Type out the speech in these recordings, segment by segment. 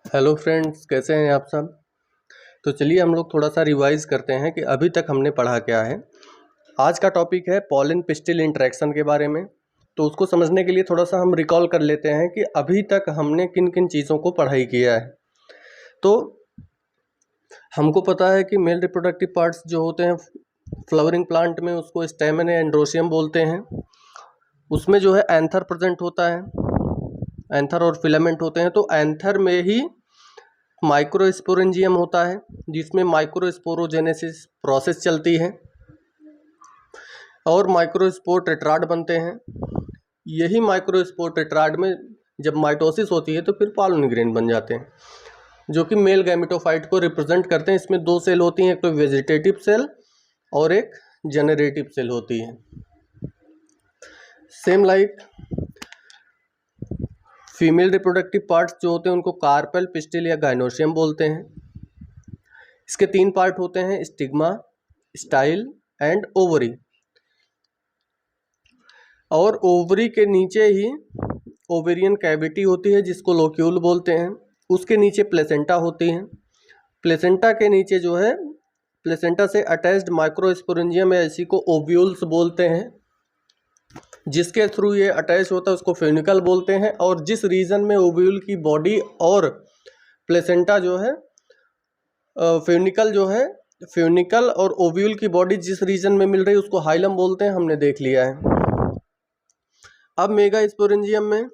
Hello friends, कैसे हैं आप सब। तो चलिए हम लोग थोड़ा सा रिवाइज करते हैं कि अभी तक हमने पढ़ा क्या है। आज का टॉपिक है पॉलन पिस्टिल इंटरेक्शन के बारे में। तो उसको समझने के लिए थोड़ा सा हम रिकॉल कर लेते हैं कि अभी तक हमने किन किन चीज़ों को पढ़ाई किया है। तो हमको पता है कि मेल रिप्रोडक्टिव पार्ट्स जो होते हैं फ्लावरिंग प्लांट में, उसको स्टेमन या एंड्रोशियम बोलते हैं। उसमें जो है एंथर प्रेजेंट होता है, एंथर और फिलामेंट होते हैं। तो एंथर में ही माइक्रोस्पोरेंजियम होता है, जिसमें माइक्रोस्पोरोजेनेसिस प्रोसेस चलती है और माइक्रोस्पोर टेट्राड बनते हैं। यही माइक्रोस्पोर टेट्राड में जब माइटोसिस होती है तो फिर पॉलन ग्रेन बन जाते हैं, जो कि मेल गैमेटोफाइट को रिप्रेजेंट करते हैं। इसमें दो सेल होती हैं, एक तो वेजिटेटिव सेल और एक जेनरेटिव सेल होती है। Same like female reproductive parts जो होते हैं उनको कार्पेल, पिस्टिल या गाइनोशियम बोलते हैं। इसके 3 पार्ट होते हैं, स्टिग्मा, स्टाइल एंड ओवरी। और ओवरी के नीचे ही ओवेरियन कैविटी होती है जिसको लोक्यूल बोलते हैं। उसके नीचे प्लेसेंटा होती है। प्लेसेंटा के नीचे जो है, प्लेसेंटा से अटैच्ड माइक्रोस्पोरेंजियम या इसी को ओव्यूल्स बोलते हैं। जिसके थ्रू ये अटैच होता है उसको फ्यूनिकल बोलते हैं। और जिस रीजन में ओव्यूल की बॉडी और प्लेसेंटा जो है, फ्यूनिकल और ओव्यूल की बॉडी जिस रीजन में मिल रही है उसको हाइलम बोलते हैं, हमने देख लिया है। अब मेगास्पोरेंजियम में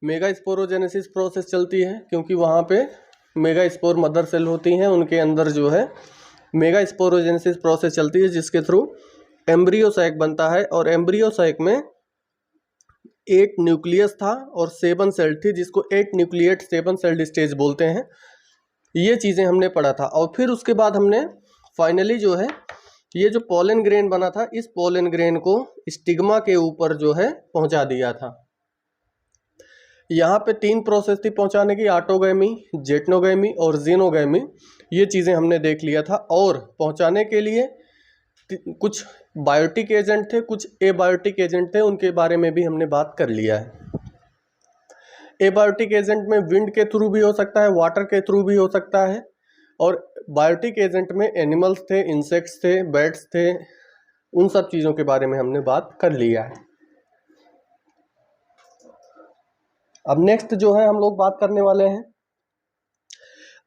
मेगास्पोरोजेनेसिस प्रोसेस चलती है, क्योंकि वहाँ पे मेगास्पोर मदर सेल होती हैं, उनके अंदर जो है मेगास्पोरोजेनेसिस प्रोसेस चलती है, जिसके थ्रू एम्ब्रियो सैक बनता है। और एम्ब्रियो सैक में 8 न्यूक्लियस था और 7 सेल थी, जिसको 8 न्यूक्लिएट 7 सेल्ड स्टेज बोलते हैं। ये चीज़ें हमने पढ़ा था। और फिर उसके बाद हमने फाइनली जो है ये जो पोलन ग्रेन बना था, इस पोलन ग्रेन को स्टिग्मा के ऊपर जो है पहुंचा दिया था। यहाँ पे 3 प्रोसेस थी पहुंचाने की, ऑटोगैमी, जेटनोगैमी और जीनोगैमी। ये चीज़ें हमने देख लिया था। और पहुंचाने के लिए कुछ बायोटिक एजेंट थे, कुछ एबायोटिक एजेंट थे, उनके बारे में भी हमने बात कर लिया है। एबायोटिक एजेंट में विंड के थ्रू भी हो सकता है, वाटर के थ्रू भी हो सकता है। और बायोटिक एजेंट में एनिमल्स थे, इंसेक्ट्स थे, बैट्स थे, उन सब चीज़ों के बारे में हमने बात कर लिया है। अब नेक्स्ट जो है हम लोग बात करने वाले हैं,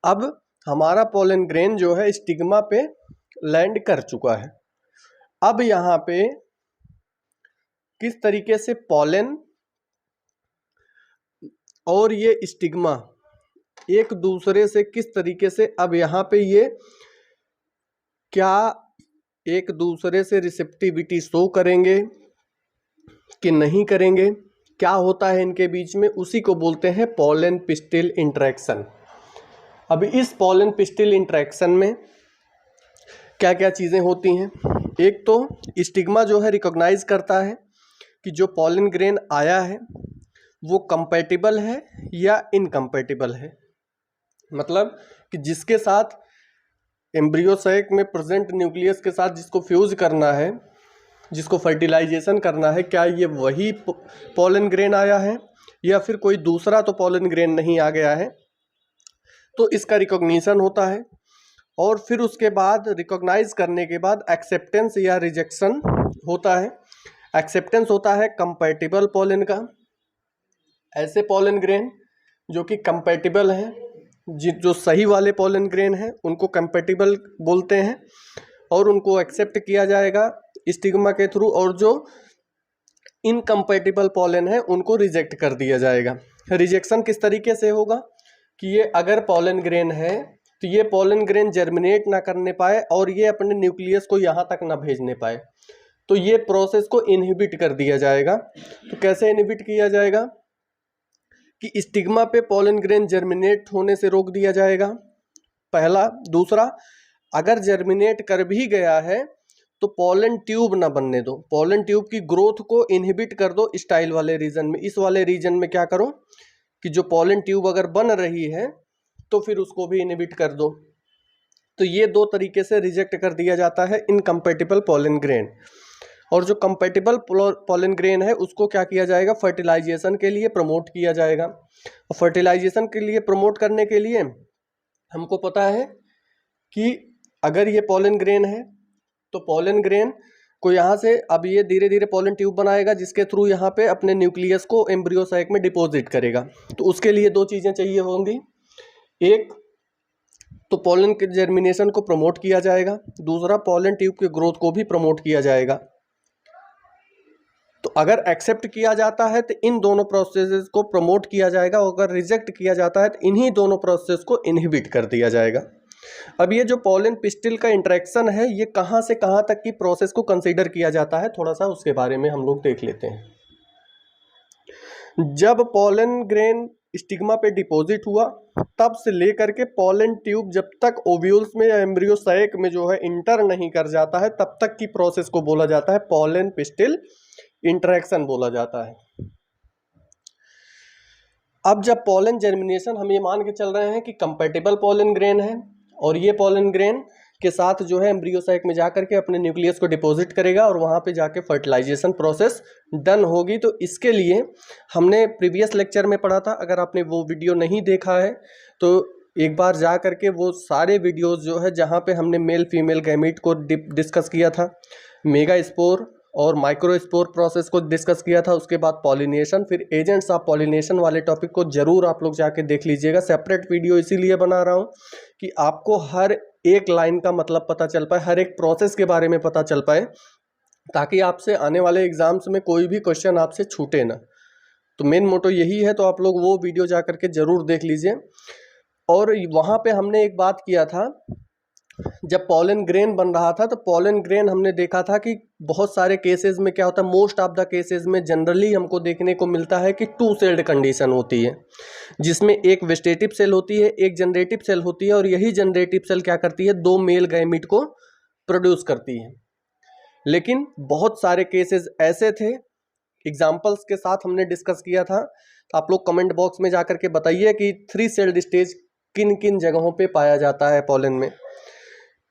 अब हमारा पोलन ग्रेन जो है स्टिग्मा पे लैंड कर चुका है। अब यहाँ पे किस तरीके से पोलन और ये स्टिग्मा एक दूसरे से किस तरीके से, अब यहाँ पे ये क्या एक दूसरे से रिसेप्टिविटी शो करेंगे कि नहीं करेंगे, क्या होता है इनके बीच में, उसी को बोलते हैं पोलन पिस्टिल इंटरेक्शन। अब इस पोलन पिस्टिल इंटरेक्शन में क्या क्या चीज़ें होती हैं। एक तो स्टिग्मा जो है रिकॉग्नाइज करता है कि जो पोलन ग्रेन आया है वो कंपैटिबल है या इनकम्पैटिबल है। मतलब कि जिसके साथ एम्ब्रियो सैक में प्रेजेंट न्यूक्लियस के साथ जिसको फ्यूज करना है, जिसको फर्टिलाइजेशन करना है, क्या ये वही पोलन ग्रेन आया है या फिर कोई दूसरा तो पोलन ग्रेन नहीं आ गया है। तो इसका रिकॉग्निशन होता है। और फिर उसके बाद रिकॉग्नाइज करने के बाद एक्सेप्टेंस या रिजेक्शन होता है। एक्सेप्टेंस होता है कंपैटिबल पोलन का, ऐसे पोलन ग्रेन जो कि कंपैटिबल हैं, जो सही वाले पोलन ग्रेन हैं उनको कंपैटिबल बोलते हैं और उनको एक्सेप्ट किया जाएगा स्टिग्मा के थ्रू। और जो इनकम्पैटिबल पोलन है उनको रिजेक्ट कर दिया जाएगा। रिजेक्शन किस तरीके से होगा कि ये अगर पोलन ग्रेन है तो ये पोलन ग्रेन जर्मिनेट ना करने पाए और ये अपने न्यूक्लियस को यहाँ तक ना भेजने पाए, तो ये प्रोसेस को इनहिबिट कर दिया जाएगा। तो कैसे इनहिबिट किया जाएगा कि स्टिग्मा पे पोलन ग्रेन जर्मिनेट होने से रोक दिया जाएगा, पहला। दूसरा, अगर जर्मिनेट कर भी गया है तो पोलन ट्यूब ना बनने दो, पोलन ट्यूब की ग्रोथ को इनहिबिट कर दो स्टाइल वाले रीजन में। इस वाले रीजन में क्या करो कि जो पोलन ट्यूब अगर बन रही है तो फिर उसको भी इनहिबिट कर दो। तो ये 2 तरीके से रिजेक्ट कर दिया जाता है इनकम्पैटिबल पोलन ग्रेन। और जो कंपैटिबल पॉलन ग्रेन है उसको क्या किया जाएगा, फर्टिलाइजेशन के लिए प्रमोट किया जाएगा। और फर्टिलाइजेशन के लिए प्रमोट करने के लिए हमको पता है कि अगर ये पॉलन ग्रेन है तो पॉलन ग्रेन को यहाँ से अब ये धीरे धीरे पॉलन ट्यूब बनाएगा जिसके थ्रू यहाँ पे अपने न्यूक्लियस को एम्ब्रियो सैक में डिपॉजिट करेगा। तो उसके लिए दो चीज़ें चाहिए होंगी, एक तो पॉलन के जर्मिनेशन को प्रमोट किया जाएगा, दूसरा पॉलन ट्यूब के ग्रोथ को भी प्रमोट किया जाएगा। तो अगर एक्सेप्ट किया जाता है तो इन दोनों प्रोसेसेस को प्रमोट किया जाएगा, और अगर रिजेक्ट किया जाता है तो इन्हीं दोनों प्रोसेस को इनहिबिट कर दिया जाएगा। अब ये जो पॉलन पिस्टिल का इंटरेक्शन है ये कहाँ से कहाँ तक की प्रोसेस को कंसीडर किया जाता है, थोड़ा सा उसके बारे में हम लोग देख लेते हैं। जब पॉलन ग्रेन स्टिग्मा पे डिपॉजिट हुआ तब से लेकर के पॉलन ट्यूब जब तक ओव्यूल्स में या एम्ब्रियो सैक में जो है इंटर नहीं कर जाता है तब तक की प्रोसेस को बोला जाता है पॉलन पिस्टिल इंटरेक्शन बोला जाता है। अब जब पॉलन जर्मिनेशन हम ये मान के चल रहे हैं कि कंपैटिबल पॉलन ग्रेन है और ये पॉलन ग्रेन के साथ जो है एम्ब्रियो सैक में जाकर के अपने न्यूक्लियस को डिपॉजिट करेगा और वहाँ पे जाके फर्टिलाइजेशन प्रोसेस डन होगी। तो इसके लिए हमने प्रीवियस लेक्चर में पढ़ा था, अगर आपने वो वीडियो नहीं देखा है तो एक बार जा करके वो सारे वीडियोस जो है जहाँ पे हमने मेल फीमेल गैमीट को डिस्कस किया था, मेगा स्पोर और माइक्रो स्पोर प्रोसेस को डिस्कस किया था, उसके बाद पॉलिनेशन, फिर एजेंट्स ऑफ पॉलिनेशन वाले टॉपिक को जरूर आप लोग जाके देख लीजिएगा। सेपरेट वीडियो इसीलिए बना रहा हूँ कि आपको हर एक लाइन का मतलब पता चल पाए, हर एक प्रोसेस के बारे में पता चल पाए, ताकि आपसे आने वाले एग्जाम्स में कोई भी क्वेश्चन आपसे छूटे ना। तो मेन मोटो यही है, तो आप लोग वो वीडियो जा करके जरूर देख लीजिए। और वहाँ पे हमने एक बात किया था, जब पॉलन ग्रेन बन रहा था तो पॉलन ग्रेन हमने देखा था कि बहुत सारे केसेस में क्या होता है, मोस्ट ऑफ द केसेस में जनरली हमको देखने को मिलता है कि टू सेल्ड कंडीशन होती है, जिसमें एक वेजिटेटिव सेल होती है, एक जनरेटिव सेल होती है, और यही जनरेटिव सेल क्या करती है, दो मेल गैमीट को प्रोड्यूस करती है। लेकिन बहुत सारे केसेस ऐसे थे, एग्जाम्पल्स के साथ हमने डिस्कस किया था, तो आप लोग कमेंट बॉक्स में जाकर के बताइए कि 3 सेल्ड स्टेज किन किन जगहों पे पाया जाता है पॉलन में।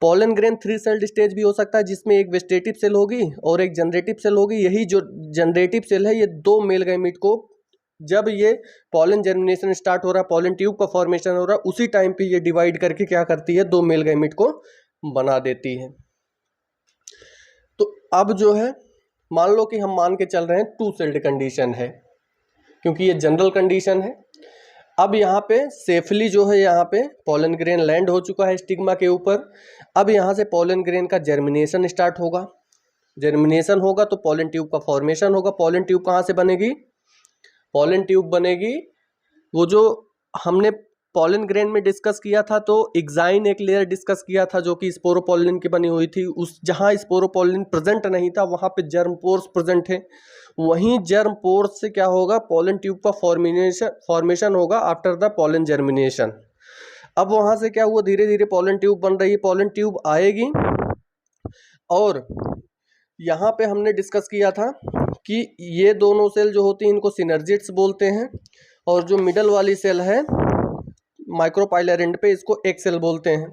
पॉलन ग्रेन 3 सेल्ड स्टेज भी हो सकता है, जिसमें एक वेजिटेटिव सेल होगी और एक जनरेटिव सेल होगी। यही जो जनरेटिव सेल है ये दो मेल गैमीट को, जब ये पॉलन जर्मिनेशन स्टार्ट हो रहा है, पॉलन ट्यूब का फॉर्मेशन हो रहा है, उसी टाइम पे ये डिवाइड करके क्या करती है, दो मेल गैमीट को बना देती है। तो अब जो है मान लो कि हम मान के चल रहे हैं 2 सेल्ड कंडीशन है, क्योंकि ये जनरल कंडीशन है। अब यहाँ पे सेफली जो है यहाँ पे पॉलन ग्रेन लैंड हो चुका है स्टिग्मा के ऊपर। अब यहाँ से पॉलन ग्रेन का जर्मिनेशन स्टार्ट होगा, जर्मिनेशन होगा तो पॉलन ट्यूब का फॉर्मेशन होगा। पॉलन ट्यूब कहाँ से बनेगी, पॉलन ट्यूब बनेगी वो जो हमने पॉलन ग्रेन में डिस्कस किया था, तो एग्जाइन एक लेयर डिस्कस किया था जो कि स्पोरोपोलिन की बनी हुई थी। उस जहाँ स्पोरोपोलिन प्रेजेंट नहीं था वहाँ पे जर्म पोर्स प्रेजेंट है, वहीं जर्म पोर्स से क्या होगा, पॉलन ट्यूब का फॉर्मेशन होगा आफ्टर द पॉलन जर्मिनेशन। अब वहाँ से क्या हुआ, धीरे धीरे पॉलन ट्यूब बन रही है, पॉलन ट्यूब आएगी और यहाँ पे हमने डिस्कस किया था कि ये दोनों सेल जो होती हैं इनको सिनर्जिड्स बोलते हैं, और जो मिडल वाली सेल है माइक्रोपाइलर एंड पे, इसको एक सेल बोलते हैं।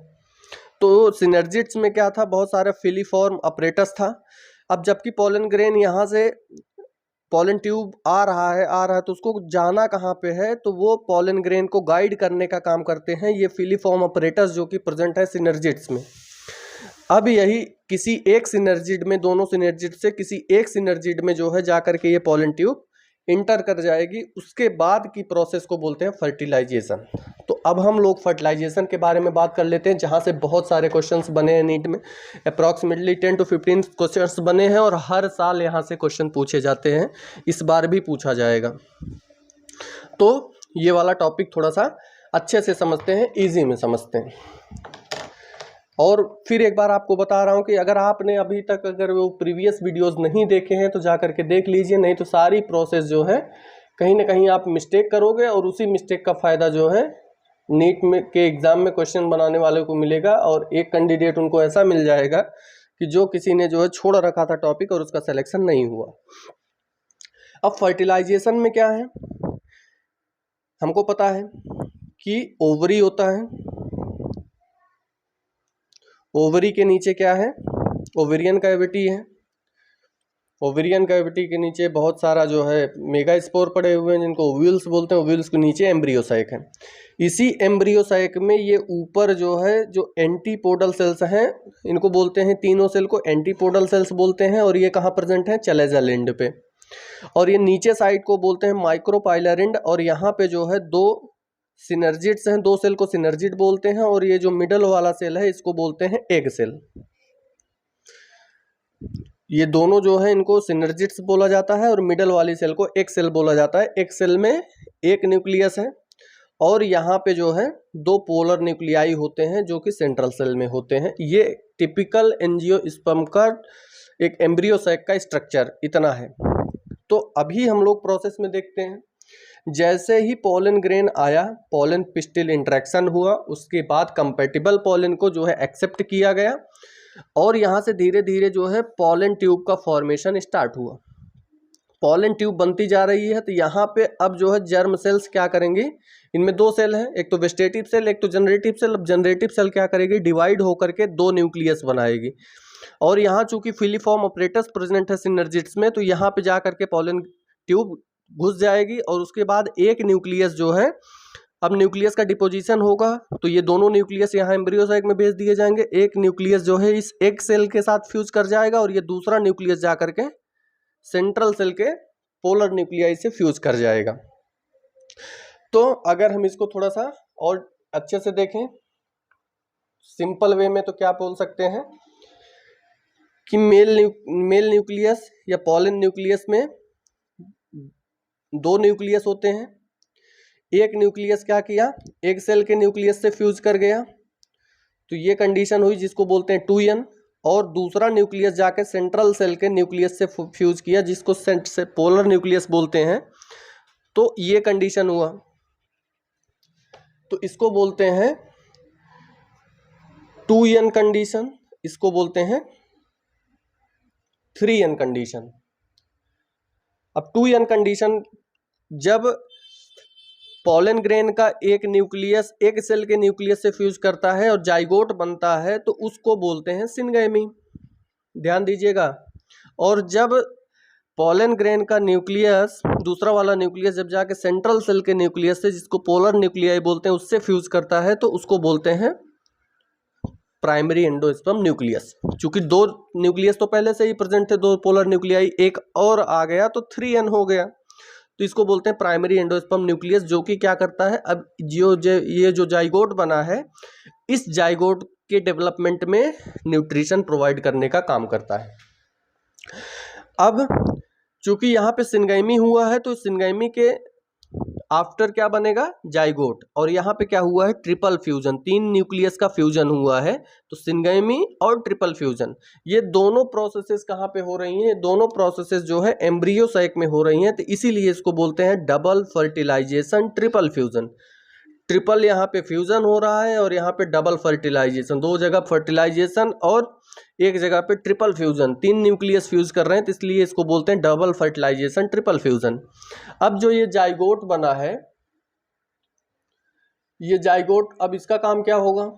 तो सिनर्जिड्स में क्या था, बहुत सारा फिलीफॉर्म अपरेटस था। अब जबकि पॉलन ग्रेन यहाँ से पॉलन ट्यूब आ रहा है तो उसको जाना कहाँ पे है, तो वो पॉलन ग्रेन को गाइड करने का काम करते हैं ये फिलीफॉर्म अपरेटस जो कि प्रेजेंट है सिनर्जिड्स में। अब यही किसी एक सिनर्जिड में, दोनों सिनर्जिड से किसी एक सिनर्जिड में जो है जाकर के ये पॉलन ट्यूब इंटर कर जाएगी, उसके बाद की प्रोसेस को बोलते हैं फर्टिलाइजेशन। तो अब हम लोग फर्टिलाइजेशन के बारे में बात कर लेते हैं, जहाँ से बहुत सारे क्वेश्चंस बने हैं नीट में। अप्रॉक्सीमेटली 10 to 15 क्वेश्चंस बने हैं और हर साल यहाँ से क्वेश्चन पूछे जाते हैं, इस बार भी पूछा जाएगा। तो ये वाला टॉपिक थोड़ा सा अच्छे से समझते हैं, ईजी में समझते हैं। और फिर एक बार आपको बता रहा हूँ कि अगर आपने अभी तक अगर वो प्रीवियस वीडियोस नहीं देखे हैं तो जा करके देख लीजिए, नहीं तो सारी प्रोसेस जो है कहीं ना कहीं आप मिस्टेक करोगे और उसी मिस्टेक का फ़ायदा जो है नीट में के एग्ज़ाम में क्वेश्चन बनाने वाले को मिलेगा, और एक कैंडिडेट उनको ऐसा मिल जाएगा कि जो किसी ने जो है छोड़ रखा था टॉपिक और उसका सिलेक्शन नहीं हुआ। अब फर्टिलाइजेशन में क्या है, हमको पता है कि ओवरी होता है, ओवरी के नीचे क्या है, ओवेरियन कैविटी है, ओवेरियन कैविटी के नीचे बहुत सारा जो है मेगा स्पोर पड़े हुए हैं जिनको ओव्यूल्स बोलते हैं। ओव्यूल्स के नीचे एम्ब्रियोसाइक है। इसी एम्ब्रियोसाइक में ये ऊपर जो है जो एंटीपोडल सेल्स हैं, इनको बोलते हैं, तीनों सेल को एंटीपोडल सेल्स बोलते हैं। और ये कहाँ प्रेजेंट है? चैलेजल एंड पे। और ये नीचे साइड को बोलते हैं माइक्रोपाइलर एंड। और यहाँ पे जो है दो सिनर्जिड्स हैं, दो सेल को सिनर्जिड बोलते हैं। और ये जो मिडल वाला सेल है इसको बोलते हैं एग सेल। ये दोनों जो है इनको सिनर्जिड्स बोला जाता है और मिडल वाली सेल को एग सेल बोला जाता है। एग सेल में एक न्यूक्लियस है और यहाँ पे जो है दो पोलर न्यूक्लियाई होते हैं जो कि सेंट्रल सेल में होते हैं। ये टिपिकल एंजियोस्पर्म का एक एम्ब्रियोसैक का स्ट्रक्चर इतना है। तो अभी हम लोग प्रोसेस में देखते हैं, जैसे ही पोलन ग्रेन आया, पोलन पिस्टिल इंटरेक्शन हुआ, उसके बाद कंपैटिबल पोलन को जो है एक्सेप्ट किया गया और यहाँ से धीरे धीरे जो है पोलन ट्यूब का फॉर्मेशन स्टार्ट हुआ। पोलन ट्यूब बनती जा रही है। तो यहाँ पे अब जो है जर्म सेल्स क्या करेंगे, इनमें दो सेल हैं, एक तो वेजिटेटिव सेल, एक तो जनरेटिव सेल। अब जनरेटिव सेल क्या करेगी, डिवाइड होकर के दो न्यूक्लियस बनाएगी। और यहाँ चूंकि फिलीफॉर्म ऑपरेटस प्रेजेंट है सिनर्जिड्स में, तो यहाँ पे जा करके पोलन ट्यूब घुस जाएगी और उसके बाद एक न्यूक्लियस जो है, अब न्यूक्लियस का डिपोजिशन होगा तो ये दोनों न्यूक्लियस यहाँ एम्ब्रियोसाइक में भेज दिए जाएंगे। एक न्यूक्लियस जो है इस एग सेल के साथ फ्यूज कर जाएगा और ये दूसरा न्यूक्लियस जा करके सेंट्रल सेल के पोलर न्यूक्लियाई से फ्यूज कर जाएगा। तो अगर हम इसको थोड़ा सा और अच्छे से देखें सिंपल वे में, तो क्या बोल सकते हैं कि मेल न्यूक्लियस या पोलन न्यूक्लियस में दो न्यूक्लियस होते हैं। एक न्यूक्लियस क्या किया, एक सेल के न्यूक्लियस से फ्यूज कर गया, तो ये कंडीशन हुई जिसको बोलते हैं 2n। और दूसरा न्यूक्लियस जाके सेंट्रल सेल के न्यूक्लियस से फ्यूज किया जिसको से पोलर न्यूक्लियस बोलते हैं, तो ये कंडीशन हुआ। तो इसको बोलते हैं 2n कंडीशन, इसको बोलते हैं 3n कंडीशन। अब 2n कंडीशन, जब पोलन ग्रेन का एक न्यूक्लियस एक सेल के न्यूक्लियस से फ्यूज करता है और जाइगोट बनता है, तो उसको बोलते हैं सिनगैमी, ध्यान दीजिएगा। और जब पोलन ग्रेन का न्यूक्लियस, दूसरा वाला न्यूक्लियस जब जाके सेंट्रल सेल के न्यूक्लियस से, जिसको पोलर न्यूक्लियाई बोलते हैं, उससे फ्यूज करता है, तो उसको बोलते हैं प्राइमरी एंडोस्पर्म न्यूक्लियस। चूंकि दो न्यूक्लियस तो पहले से ही प्रेजेंट थे, दो पोलर न्यूक्लियाई, एक और आ गया तो 3n हो गया, तो इसको बोलते हैं प्राइमरी एंडोस्पर्म न्यूक्लियस, जो कि क्या करता है, अब ये जो जाइगोट बना है, इस जाइगोट के डेवलपमेंट में न्यूट्रिशन प्रोवाइड करने का काम करता है। अब चूंकि यहाँ पे सिनगैमी हुआ है, तो सिनगैमी के आफ्टर क्या बनेगा, जाइगोट। और यहाँ पे क्या हुआ है, ट्रिपल फ्यूजन, तीन न्यूक्लियस का फ्यूजन हुआ है। तो सिनगैमी और ट्रिपल फ्यूजन, ये दोनों प्रोसेसेस कहाँ पे हो रही हैं, दोनों प्रोसेसेस जो है एम्ब्रियोसाइक में हो रही हैं। तो इसीलिए इसको बोलते हैं double fertilisation triple fusion. Triple यहाँ पे फ्यूजन हो रहा है और यहाँ पे डबल फर्टिलाइजेशन, दो जगह फर्टिलाइजेशन और एक जगह पे ट्रिपल फ्यूजन, तीन न्यूक्लियस फ्यूज कर रहे हैं, तो इसलिए इसको बोलते हैं डबल फर्टिलाइजेशन ट्रिपल फ्यूजन। अब जो ये जाइगोट बना है, ये जाइगोट, अब इसका काम क्या होगा,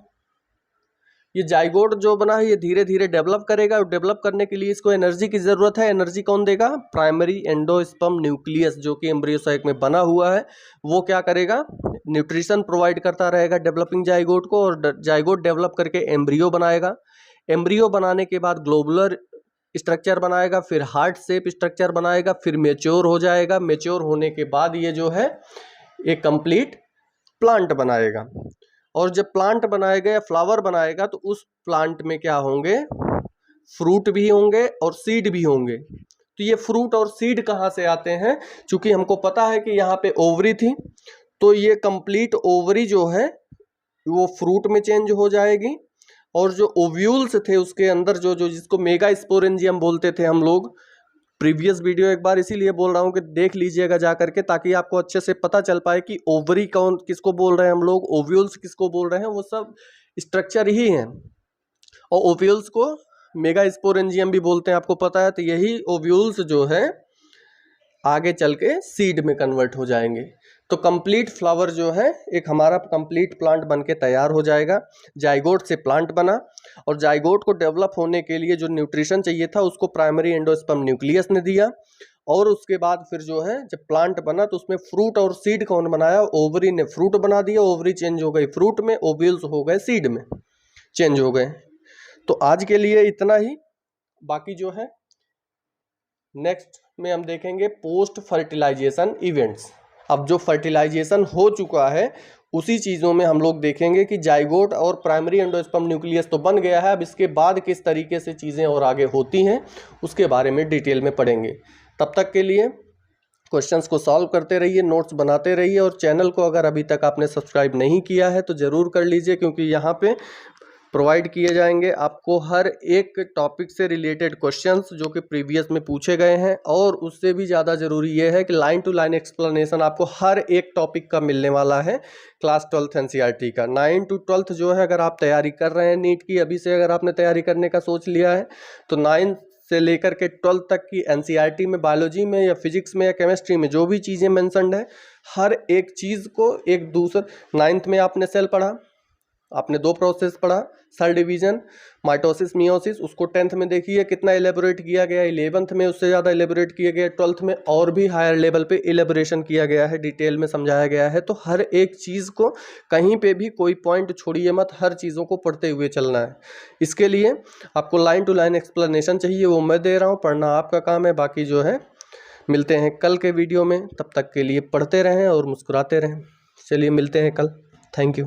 ये जाइगोट जो बना है ये धीरे धीरे डेवलप करेगा और डेवलप करने के लिए इसको एनर्जी की जरूरत है। एनर्जी कौन देगा, प्राइमरी एंडोस्पर्म न्यूक्लियस जो कि एम्ब्रियोसाइक में बना हुआ है, वो क्या करेगा, न्यूट्रिशन प्रोवाइड करता रहेगा डेवलपिंग जाइगोट को, और जाइगोट डेवलप करके एम्ब्रियो बनाएगा। एम्ब्रियो बनाने के बाद ग्लोबुलर स्ट्रक्चर बनाएगा, फिर हार्ट शेप स्ट्रक्चर बनाएगा, फिर मेच्योर हो जाएगा। मेच्योर होने के बाद ये जो है एक कंप्लीट प्लांट बनाएगा। और जब प्लांट बनाएगा या फ्लावर बनाएगा, तो उस प्लांट में क्या होंगे, फ्रूट भी होंगे और सीड भी होंगे। तो ये फ्रूट और सीड कहाँ से आते हैं, चूंकि हमको पता है कि यहाँ पे ओवरी थी, तो ये कंप्लीट ओवरी जो है वो फ्रूट में चेंज हो जाएगी। और जो ओव्यूल्स थे उसके अंदर जो जिसको मेगा स्पोरेंजियम बोलते थे हम लोग, प्रीवियस वीडियो एक बार इसीलिए बोल रहा हूँ कि देख लीजिएगा जा करके, ताकि आपको अच्छे से पता चल पाए कि ओवरी कौन किसको बोल रहे हैं हम लोग, ओव्यूल्स किसको बोल रहे हैं, वो सब स्ट्रक्चर ही हैं। और ओव्यूल्स को मेगा स्पोरेंजियम भी बोलते हैं, आपको पता है। तो यही ओव्यूल्स जो है आगे चल के सीड में कन्वर्ट हो जाएंगे। तो कंप्लीट फ्लावर जो है एक हमारा कंप्लीट प्लांट बन के तैयार हो जाएगा। जाइगोट से प्लांट बना और जाइगोट को डेवलप होने के लिए जो न्यूट्रिशन चाहिए था उसको प्राइमरी एंडोस्पर्म न्यूक्लियस ने दिया। और उसके बाद फिर जो है जब प्लांट बना तो उसमें फ्रूट और सीड कौन बनाया? ओवरी ने फ्रूट बना दिया, ओवरी चेंज हो गई फ्रूट में, ओव्यूल्स हो गए सीड में चेंज हो गए। तो आज के लिए इतना ही, बाकी जो है नेक्स्ट में हम देखेंगे पोस्ट फर्टिलाइजेशन इवेंट्स। अब जो फर्टिलाइजेशन हो चुका है उसी चीज़ों में हम लोग देखेंगे कि जाइगोट और प्राइमरी एंडोस्पर्म न्यूक्लियस तो बन गया है, अब इसके बाद किस तरीके से चीज़ें और आगे होती हैं उसके बारे में डिटेल में पढ़ेंगे। तब तक के लिए क्वेश्चंस को सॉल्व करते रहिए, नोट्स बनाते रहिए और चैनल को अगर अभी तक आपने सब्सक्राइब नहीं किया है तो ज़रूर कर लीजिए, क्योंकि यहाँ पे प्रोवाइड किए जाएंगे आपको हर एक टॉपिक से रिलेटेड क्वेश्चंस जो कि प्रीवियस में पूछे गए हैं। और उससे भी ज़्यादा ज़रूरी ये है कि लाइन टू लाइन एक्सप्लेनेशन आपको हर एक टॉपिक का मिलने वाला है क्लास 12th एनसीईआरटी का। 9 to 12th जो है अगर आप तैयारी कर रहे हैं नीट की, अभी से अगर आपने तैयारी करने का सोच लिया है तो 9 से लेकर के 12th तक की एनसीईआरटी में बायोलॉजी में या फिजिक्स में या केमिस्ट्री में जो भी चीज़ें मेंशन्ड है हर एक चीज़ को एक दूसरे 9th में आपने सेल पढ़ा, आपने 2 प्रोसेस पढ़ा, सेल डिवीजन, माइटोसिस, मियोसिस, उसको 10th में देखिए कितना एलेबोरेट किया गया, 11th में उससे ज़्यादा एलेबोरेट किया गया, 12th में और भी हायर लेवल पे एलेबोरेशन किया गया है, डिटेल में समझाया गया है। तो हर एक चीज़ को कहीं पे भी कोई पॉइंट छोड़िए मत, हर चीज़ों को पढ़ते हुए चलना है। इसके लिए आपको लाइन टू लाइन एक्सप्लेनेशन चाहिए, वो मैं दे रहा हूँ, पढ़ना आपका काम है। बाकी जो है मिलते हैं कल के वीडियो में, तब तक के लिए पढ़ते रहें और मुस्कुराते रहें। चलिए मिलते हैं कल, थैंक यू।